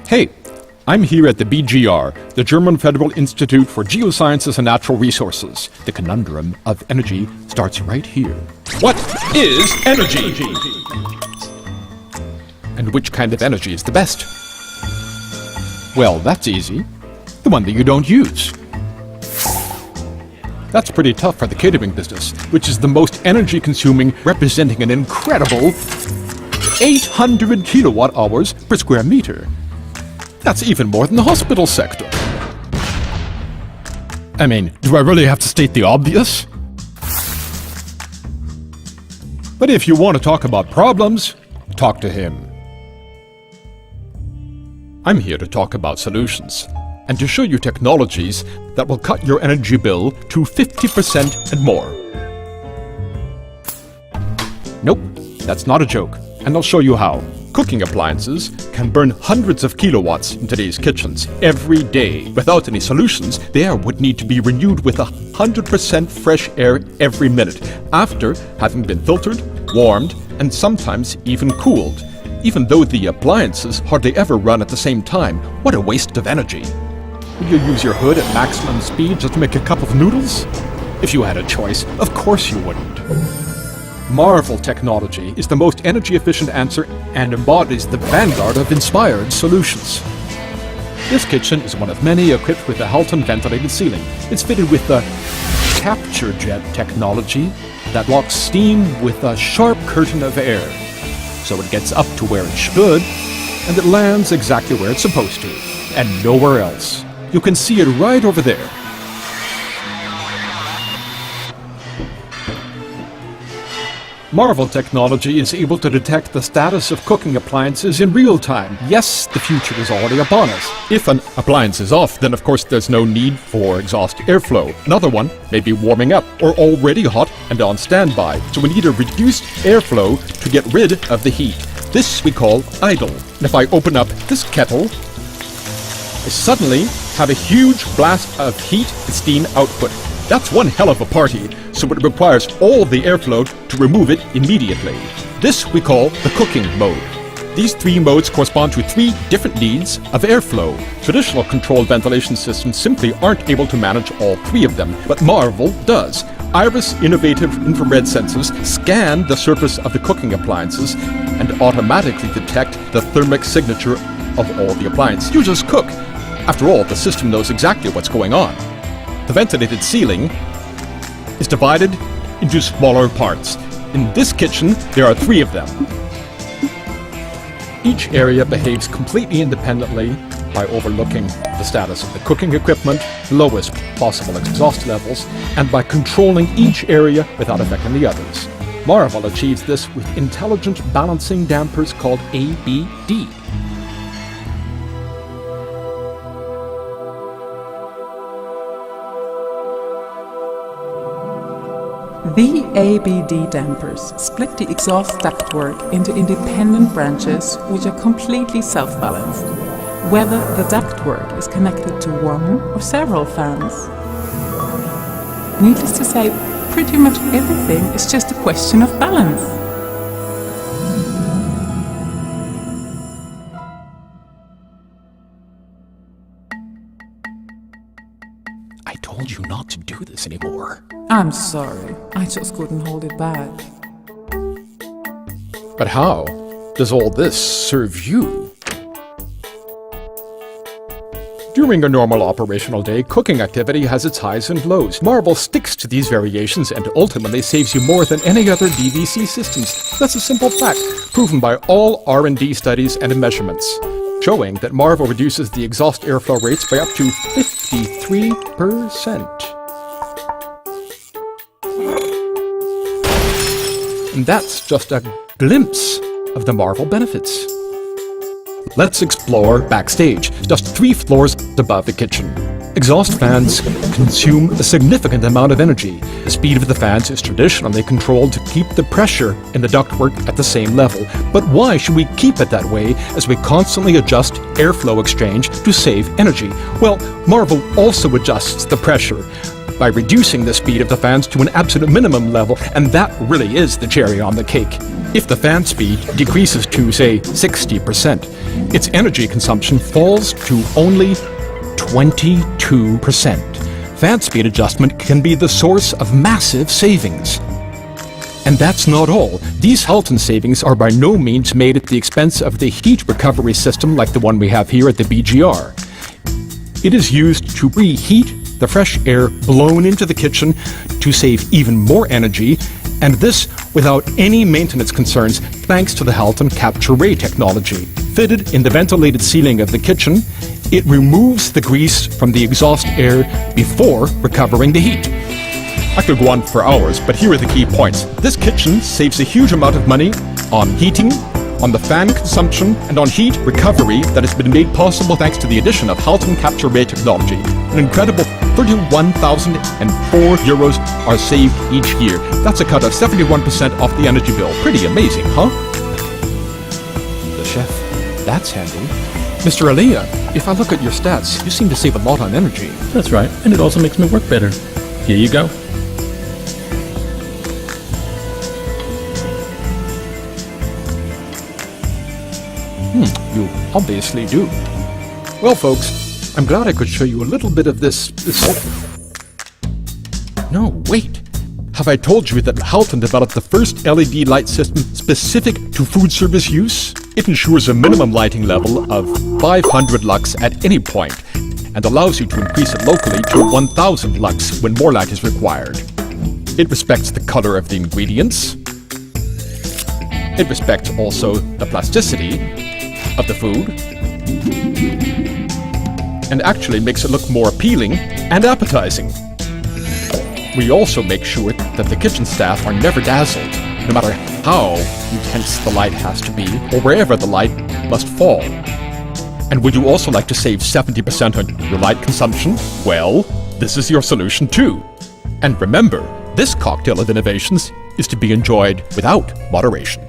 Hey, I'm here at the BGR, the German Federal Institute for Geosciences and Natural Resources. The conundrum of energy starts right here. What is energy? And which kind of energy is the best? Well, that's easy. The one that you don't use. That's pretty tough for the catering business, which is the most energy-consuming, representing an incredible 800 kilowatt hours per square meter. That's even more than the hospital sector. I mean, do I really have to state the obvious? But if you want to talk about problems, talk to him. I'm here to talk about solutions, and to show you technologies that will cut your energy bill to 50% and more. Nope, that's not a joke, and I'll show you how. Cooking appliances can burn hundreds of kilowatts in today's kitchens every day. Without any solutions, the air would need to be renewed with 100% fresh air every minute, after having been filtered, warmed, and sometimes even cooled. Even though the appliances hardly ever run at the same time, what a waste of energy. Would you use your hood at maximum speed just to make a cup of noodles? If you had a choice, of course you wouldn't. M.A.R.V.E.L technology is the most energy-efficient answer and embodies the vanguard of inspired solutions. This kitchen is one of many equipped with a Halton ventilated ceiling. It's fitted with the capture jet technology that locks steam with a sharp curtain of air. So it gets up to where it should, and it lands exactly where it's supposed to, and nowhere else. You can see it right over there. M.A.R.V.E.L technology is able to detect the status of cooking appliances in real time. Yes, the future is already upon us. If an appliance is off, then of course there's no need for exhaust airflow. Another one may be warming up or already hot and on standby. So we need a reduced airflow to get rid of the heat. This we call idle. And if I open up this kettle, I suddenly have a huge blast of heat and steam output. That's one hell of a party, so it requires all the airflow to remove it immediately. This we call the cooking mode. These three modes correspond to three different needs of airflow. Traditional controlled ventilation systems simply aren't able to manage all three of them, but M.A.R.V.E.L does. Iris innovative infrared sensors scan the surface of the cooking appliances and automatically detect the thermic signature of all the appliances. You just cook. After all, the system knows exactly what's going on. The ventilated ceiling is divided into smaller parts. In this kitchen, there are three of them. Each area behaves completely independently by overlooking the status of the cooking equipment, lowest possible exhaust levels, and by controlling each area without affecting the others. M.A.R.V.E.L achieves this with intelligent balancing dampers called ABD. The ABD dampers split the exhaust ductwork into independent branches which are completely self-balanced, whether the ductwork is connected to one or several fans. Needless to say, pretty much everything is just a question of balance. I told you not to do this anymore. I'm sorry, I just couldn't hold it back. But how does all this serve you? During a normal operational day, cooking activity has its highs and lows. M.A.R.V.E.L sticks to these variations and ultimately saves you more than any other DVC systems. That's a simple fact, proven by all R&D studies and measurements, showing that M.A.R.V.E.L reduces the exhaust airflow rates by up to 53%. And that's just a glimpse of the M.A.R.V.E.L benefits. Let's explore Backstage, just 3 floors above the kitchen. Exhaust fans consume a significant amount of energy. The speed of the fans is traditionally controlled to keep the pressure in the ductwork at the same level. But why should we keep it that way as we constantly adjust airflow exchange to save energy? Well, M.A.R.V.E.L also adjusts the pressure by reducing the speed of the fans to an absolute minimum level, and that really is the cherry on the cake. If the fan speed decreases to, say, 60%, its energy consumption falls to only 22%. Fan speed adjustment can be the source of massive savings. And that's not all. These Halton savings are by no means made at the expense of the heat recovery system like the one we have here at the BGR. It is used to reheat the fresh air blown into the kitchen to save even more energy, and this without any maintenance concerns thanks to the Halton Capture Ray technology. Fitted in the ventilated ceiling of the kitchen, it removes the grease from the exhaust air before recovering the heat. I could go on for hours, but here are the key points. This kitchen saves a huge amount of money on heating, on the fan consumption, and on heat recovery that has been made possible thanks to the addition of Halton Capture Ray technology. An incredible 31,004 euros are saved each year. That's a cut of 71% off the energy bill. Pretty amazing, huh? The chef. That's handy. Mr. Alea, if I look at your stats, you seem to save a lot on energy. That's right, and it also makes me work better. Here you go. You obviously do. Well, folks, I'm glad I could show you a little bit of this... No, wait. Have I told you that Halton developed the first LED light system specific to food service use? It ensures a minimum lighting level of 500 lux at any point and allows you to increase it locally to 1000 lux when more light is required. It respects the color of the ingredients. It respects also the plasticity of the food, and actually makes it look more appealing and appetizing. We also make sure that the kitchen staff are never dazzled, no matter how intense the light has to be or wherever the light must fall. And would you also like to save 70% on your light consumption? Well, this is your solution too. And remember, this cocktail of innovations is to be enjoyed without moderation.